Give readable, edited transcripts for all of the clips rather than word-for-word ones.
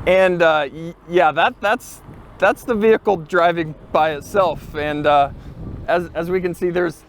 And yeah, that's the vehicle driving by itself. And as we can see, there's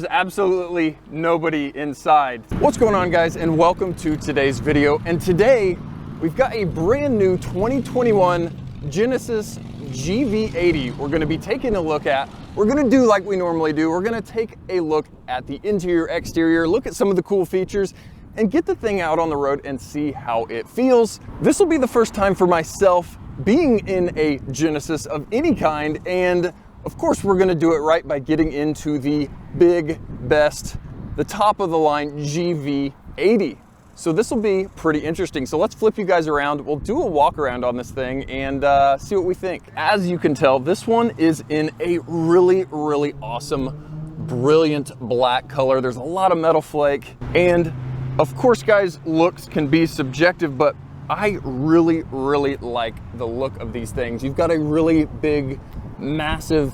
absolutely nobody inside. What's going on, guys, and welcome to today's video. And today we've got a brand new 2021 Genesis GV80 we're going to be taking a look at. We're going to do like we normally do. We're going to take a look at the interior, exterior, look at some of the cool features, and get the thing out on the road and see how it feels. This will be the first time for myself being in a Genesis of any kind, and of course we're going to do it right by getting into the big, best, the top of the line GV80. So this will be pretty interesting. So let's flip you guys around. We'll do a walk around on this thing and see what we think. As you can tell, this one is in a really, really awesome, brilliant black color. There's a lot of metal flake. And of course, guys, looks can be subjective, but I really, really like the look of these things. You've got a really big, massive,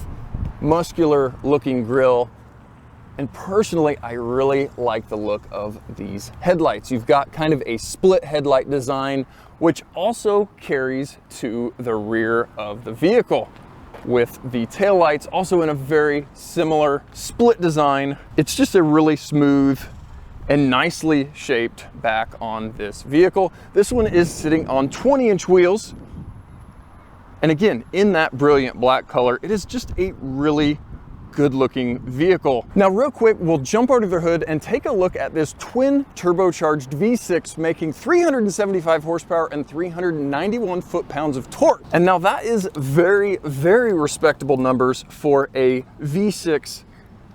muscular looking grille. And personally, I really like the look of these headlights. You've got kind of a split headlight design, which also carries to the rear of the vehicle, with the taillights also in a very similar split design. It's just a really smooth and nicely shaped back on this vehicle. This one is sitting on 20-inch wheels. And again, in that brilliant black color, it is just a really good looking vehicle. Now real quick, we'll jump under the hood and take a look at this twin turbocharged V6 making 375 horsepower and 391 foot-pounds of torque. And now that is very, very respectable numbers for a V6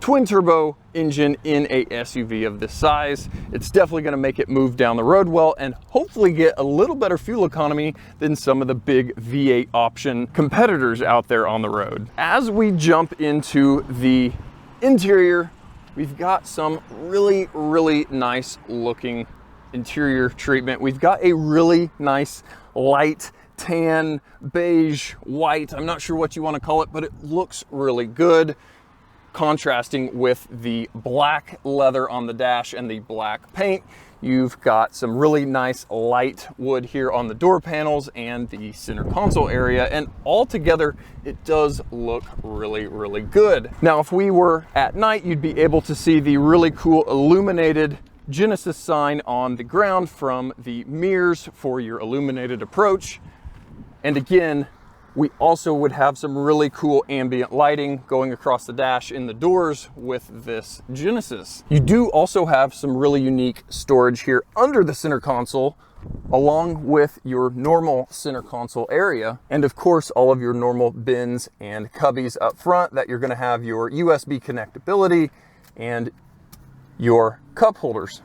twin turbo engine in a SUV of this size. It's definitely going to make it move down the road well and hopefully get a little better fuel economy than some of the big V8 option competitors out there on the road. As we jump into the interior, we've got some really, really nice looking interior treatment. We've got a really nice light tan, beige, white. I'm not sure what you want to call it, but it looks really good, contrasting with the black leather on the dash and the black paint. You've got some really nice light wood here on the door panels and the center console area, and all together it does look really, really good. Now if we were at night, you'd be able to see the really cool illuminated Genesis sign on the ground from the mirrors for your illuminated approach. And again, we also would have some really cool ambient lighting going across the dash in the doors with this Genesis. You do also have some really unique storage here under the center console, along with your normal center console area. And of course, all of your normal bins and cubbies up front that you're gonna have your USB connectability and your cup holders.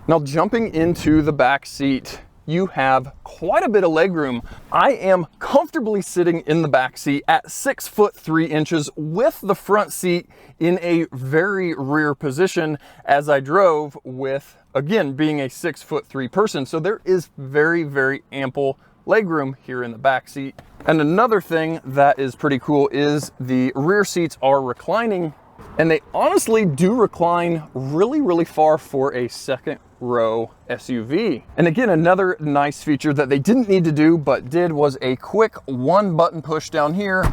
Now jumping into the back seat, you have quite a bit of legroom. I am comfortably sitting in the back seat at 6'3" with the front seat in a very rear position as I drove, with, again, being a 6'3" person. So there is very, very ample legroom here in the back seat. And another thing that is pretty cool is the rear seats are reclining, and they honestly do recline really, really far for a second row SUV. And again, another nice feature that they didn't need to do but did was a quick one button push down here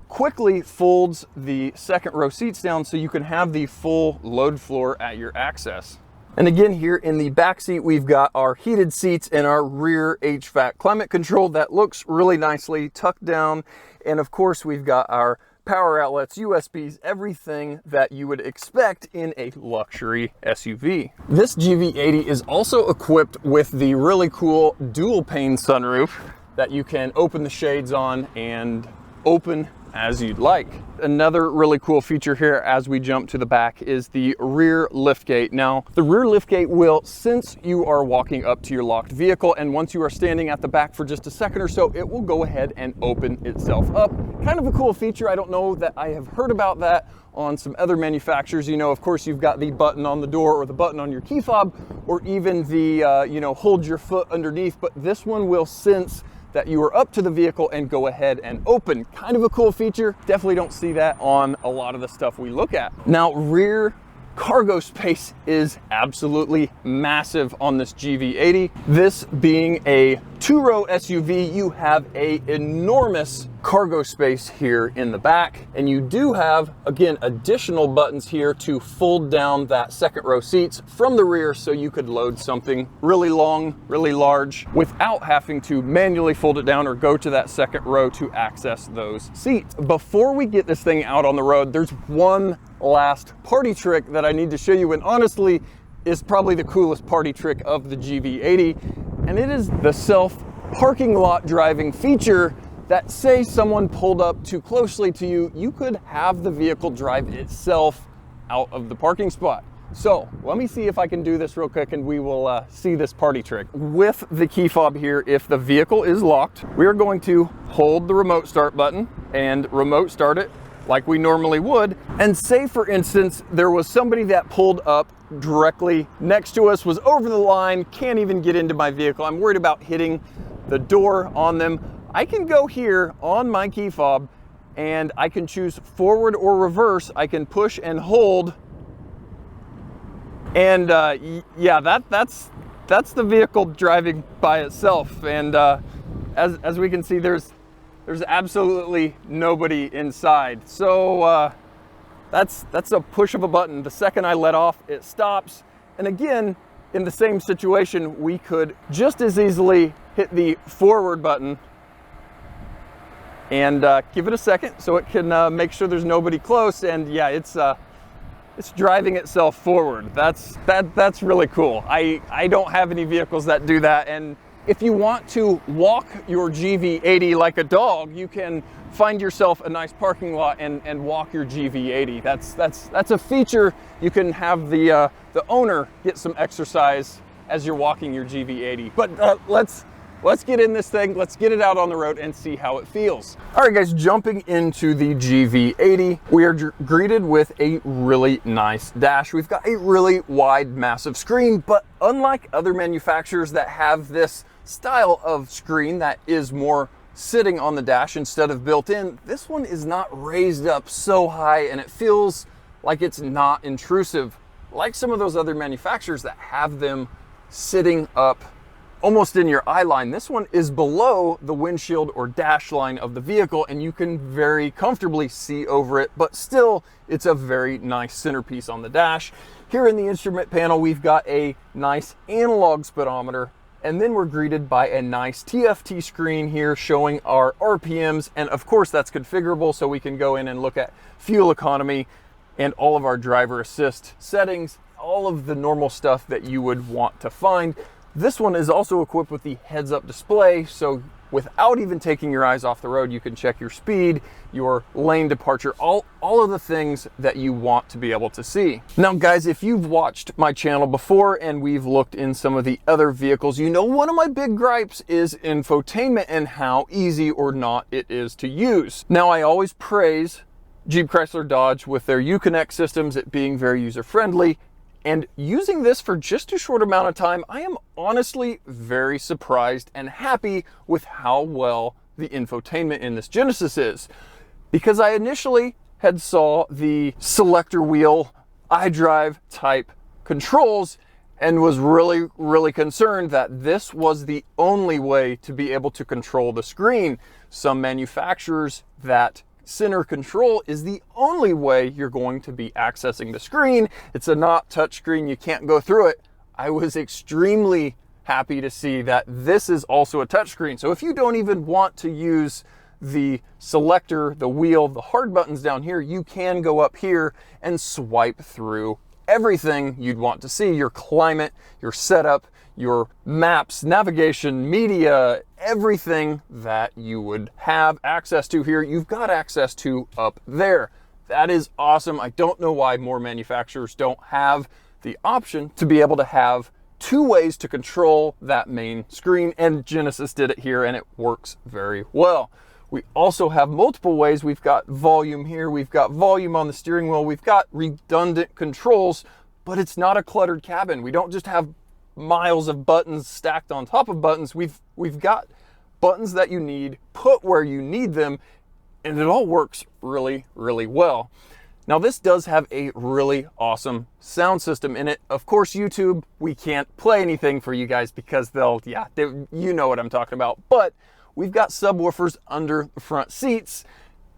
quickly folds the second row seats down so you can have the full load floor at your access. And again, here in the back seat, we've got our heated seats and our rear HVAC climate control that looks really nicely tucked down. And of course, we've got our power outlets, USBs, everything that you would expect in a luxury SUV. This GV80 is also equipped with the really cool dual pane sunroof that you can open the shades on and open as you'd like. Another really cool feature here as we jump to the back is the rear liftgate. Now, the rear liftgate will sense you are walking up to your locked vehicle, and once you are standing at the back for just a second or so, it will go ahead and open itself up. Kind of a cool feature. I don't know that I have heard about that on some other manufacturers. You know, of course, you've got the button on the door or the button on your key fob, or even the, hold your foot underneath, but this one will sense that you are up to the vehicle and go ahead and open. Kind of a cool feature. Definitely don't see that on a lot of the stuff we look at. Now, rear cargo space is absolutely massive on this GV80. This being a two-row SUV, you have an enormous cargo space here in the back, and you do have, again, additional buttons here to fold down that second row seats from the rear, so you could load something really long, really large, without having to manually fold it down or go to that second row to access those seats. Before we get this thing out on the road, there's one last party trick that I need to show you, and honestly is probably the coolest party trick of the GV80, and it is the self parking lot driving feature that, say someone pulled up too closely to you, you could have the vehicle drive itself out of the parking spot. So let me see if I can do this real quick, and we will see this party trick. With the key fob here, if the vehicle is locked, we are going to hold the remote start button and remote start it like we normally would. And say, for instance, there was somebody that pulled up directly next to us, was over the line, can't even get into my vehicle. I'm worried about hitting the door on them. I can go here on my key fob and I can choose forward or reverse. I can push and hold. And yeah, that's the vehicle driving by itself. And as we can see, there's absolutely nobody inside. So that's a push of a button. The second I let off, it stops. And again, in the same situation, we could just as easily hit the forward button and give it a second so it can make sure there's nobody close. And yeah, it's driving itself forward. That's really cool. I don't have any vehicles that do that. And if you want to walk your GV80 like a dog, you can find yourself a nice parking lot and walk your GV80. That's a feature. You can have the owner get some exercise as you're walking your GV80. But let's get in this thing, let's get it out on the road and see how it feels. All right guys, jumping into the GV80, we are greeted with a really nice dash. We've got a really wide, massive screen, but unlike other manufacturers that have this style of screen that is more sitting on the dash instead of built in, this one is not raised up so high, and it feels like it's not intrusive like some of those other manufacturers that have them sitting up almost in your eye line. This one is below the windshield or dash line of the vehicle, and you can very comfortably see over it, but still it's a very nice centerpiece on the dash. Here in the instrument panel, we've got a nice analog speedometer, and then we're greeted by a nice TFT screen here showing our RPMs, and of course that's configurable, so we can go in and look at fuel economy and all of our driver assist settings, all of the normal stuff that you would want to find. This one is also equipped with the heads-up display, so without even taking your eyes off the road, you can check your speed, your lane departure, all of the things that you want to be able to see. Now guys, if you've watched my channel before and we've looked in some of the other vehicles, you know one of my big gripes is infotainment and how easy or not it is to use. Now I always praise Jeep Chrysler Dodge with their Uconnect systems, it being very user-friendly. And using this for just a short amount of time, I am honestly very surprised and happy with how well the infotainment in this Genesis is. Because I initially had saw the selector wheel iDrive type controls and was really concerned that this was the only way to be able to control the screen. Some manufacturers that center control is the only way you're going to be accessing the screen. It's a not touch screen, you can't go through it. I was extremely happy to see that this is also a touch screen. So if you don't even want to use the selector, the wheel, the hard buttons down here, you can go up here and swipe through everything you'd want to see, your climate, your setup, your maps, navigation, media, everything that you would have access to here, you've got access to up there. That is awesome. I don't know why more manufacturers don't have the option to be able to have two ways to control that main screen, and Genesis did it here and it works very well. We also have multiple ways. We've got volume here, we've got volume on the steering wheel, we've got redundant controls, but it's not a cluttered cabin. We don't just have miles of buttons stacked on top of buttons. We've got buttons that you need, put where you need them, and it all works really well. Now this does have a really awesome sound system in it. Of course, YouTube, we can't play anything for you guys because you know what I'm talking about. But we've got subwoofers under the front seats,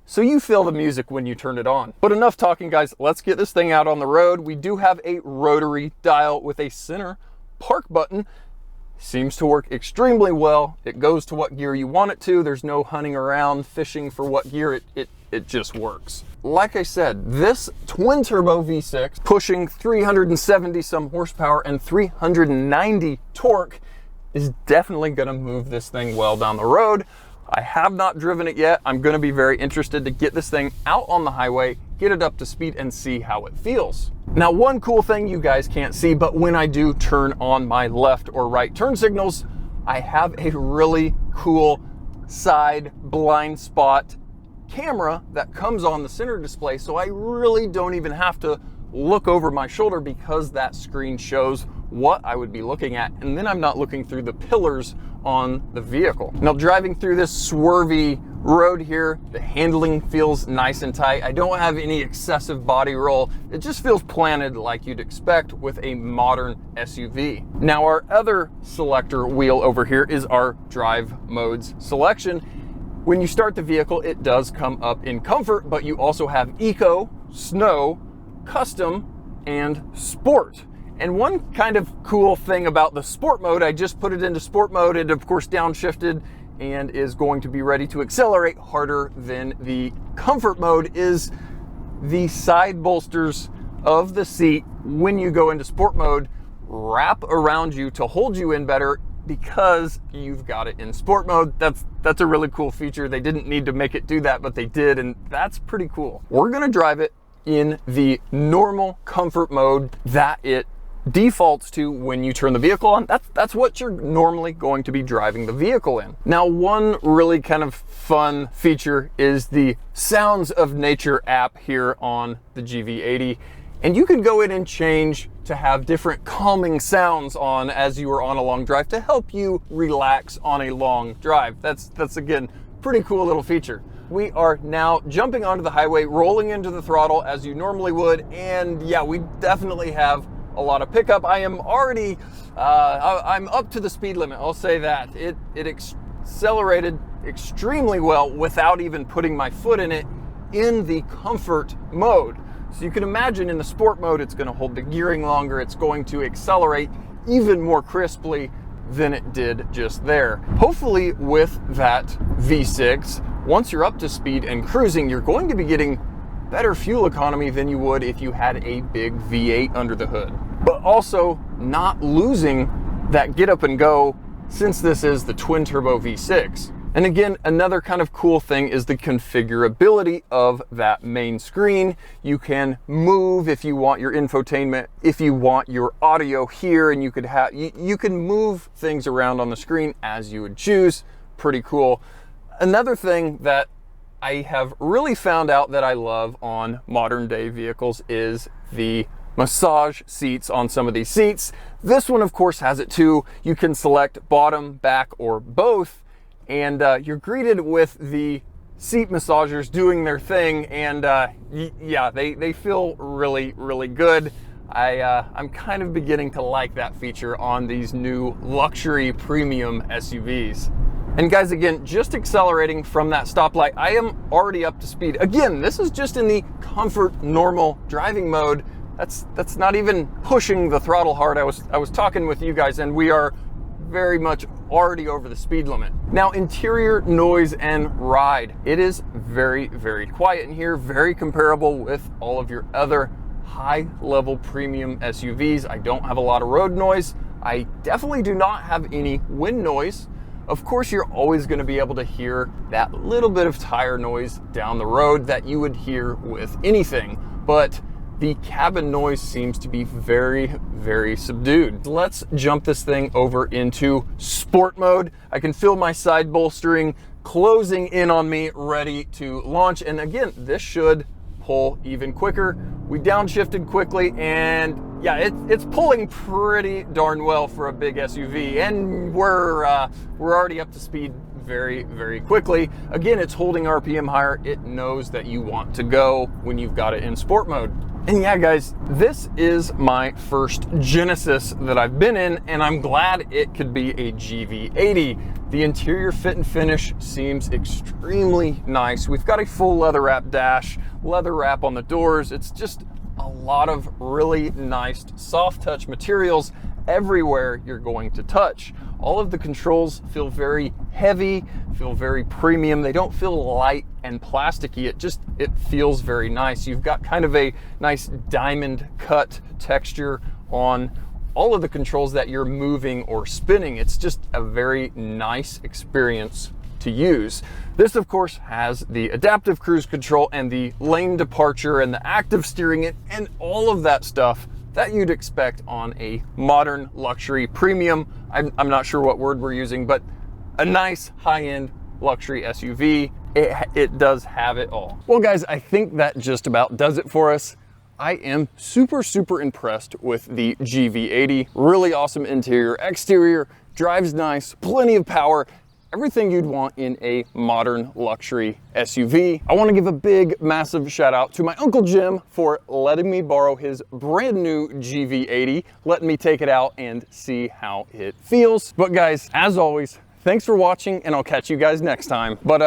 so you feel the music when you turn it on. But enough talking, guys. Let's get this thing out on the road. We do have a rotary dial with a center park button. Seems to work extremely well. It goes to what gear you want it to. There's no hunting around, fishing for what gear. It just works. Like I said, this twin turbo V6 pushing 370 some horsepower and 390 torque is definitely gonna move this thing well down the road. I have not driven it yet. I'm gonna be very interested to get this thing out on the highway, get it up to speed, and see how it feels. Now, one cool thing you guys can't see, but when I do turn on my left or right turn signals, I have a really cool side blind spot camera that comes on the center display, so I really don't even have to look over my shoulder because that screen shows what I would be looking at, and then I'm not looking through the pillars on the vehicle. Now, driving through this swervy road here, the handling feels nice and tight. I don't have any excessive body roll. It just feels planted like you'd expect with a modern SUV. Now, our other selector wheel over here is our drive modes selection. When you start the vehicle, it does come up in comfort, but you also have eco, snow, custom, and sport. And one kind of cool thing about the sport mode, I just put it into sport mode. It of course downshifted and is going to be ready to accelerate harder than the comfort mode, is the side bolsters of the seat when you go into sport mode wrap around you to hold you in better because you've got it in sport mode. That's a really cool feature. They didn't need to make it do that, but they did, and that's pretty cool. We're gonna drive it in the normal comfort mode that it defaults to when you turn the vehicle on. That's what you're normally going to be driving the vehicle in. Now, one really kind of fun feature is the Sounds of Nature app here on the GV80. And you can go in and change to have different calming sounds on as you are on a long drive to help you relax on a long drive. That's again, pretty cool little feature. We are now jumping onto the highway, rolling into the throttle as you normally would. And yeah, we definitely have a lot of pickup. I am already, I'm up to the speed limit. I'll say that. It accelerated extremely well without even putting my foot in it in the comfort mode. So you can imagine in the sport mode, it's going to hold the gearing longer. It's going to accelerate even more crisply than it did just there. Hopefully with that V6, once you're up to speed and cruising, you're going to be getting better fuel economy than you would if you had a big V8 under the hood. But also not losing that get up and go since this is the twin turbo V6. And again, another kind of cool thing is the configurability of that main screen. You can move if you want your infotainment, if you want your audio here, and you can move things around on the screen as you would choose. Pretty cool. Another thing that I have really found out that I love on modern day vehicles is the massage seats on some of these seats. This one, of course, has it too. You can select bottom, back, or both. And you're greeted with the seat massagers doing their thing, and yeah, they feel really, really good. I'm kind of beginning to like that feature on these new luxury premium SUVs. And guys, again, just accelerating from that stoplight, I am already up to speed. Again, this is just in the comfort normal driving mode. That's not even pushing the throttle hard. I was talking with you guys, and we are very much already over the speed limit. Now, interior noise and ride. It is very, very quiet in here, very comparable with all of your other high-level premium SUVs. I don't have a lot of road noise. I definitely do not have any wind noise. Of course, you're always going to be able to hear that little bit of tire noise down the road that you would hear with anything, but the cabin noise seems to be very, very subdued. Let's jump this thing over into sport mode. I can feel my side bolstering closing in on me, ready to launch. And again, this should pull even quicker. We downshifted quickly, and yeah, it's pulling pretty darn well for a big SUV, and we're already up to speed very, very quickly. Again, it's holding RPM higher. It knows that you want to go when you've got it in sport mode. And yeah, guys, this is my first Genesis that I've been in, and I'm glad it could be a GV80. The interior fit and finish seems extremely nice. We've got a full leather wrap dash, leather wrap on the doors. It's just a lot of really nice soft touch materials everywhere you're going to touch. All of the controls feel very heavy, feel very premium. They don't feel light and plasticky. It feels very nice. You've got kind of a nice diamond cut texture on all of the controls that you're moving or spinning. It's just a very nice experience to use. This, of course, has the adaptive cruise control and the lane departure and the active steering and all of that stuff that you'd expect on a modern luxury premium. I'm not sure what word we're using, but a nice high-end luxury SUV. It does have it all. Well, guys, I think that just about does it for us. I am super, super impressed with the GV80. Really awesome interior, exterior, drives nice, plenty of power. Everything you'd want in a modern luxury SUV. I want to give a big, massive shout out to my Uncle Jim for letting me borrow his brand new GV80, letting me take it out and see how it feels. But guys, as always, thanks for watching, and I'll catch you guys next time. But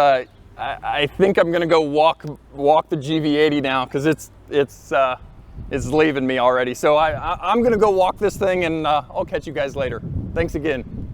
I think I'm gonna go walk the GV80 now, because it's leaving me already. So I'm gonna go walk this thing, and I'll catch you guys later. Thanks again.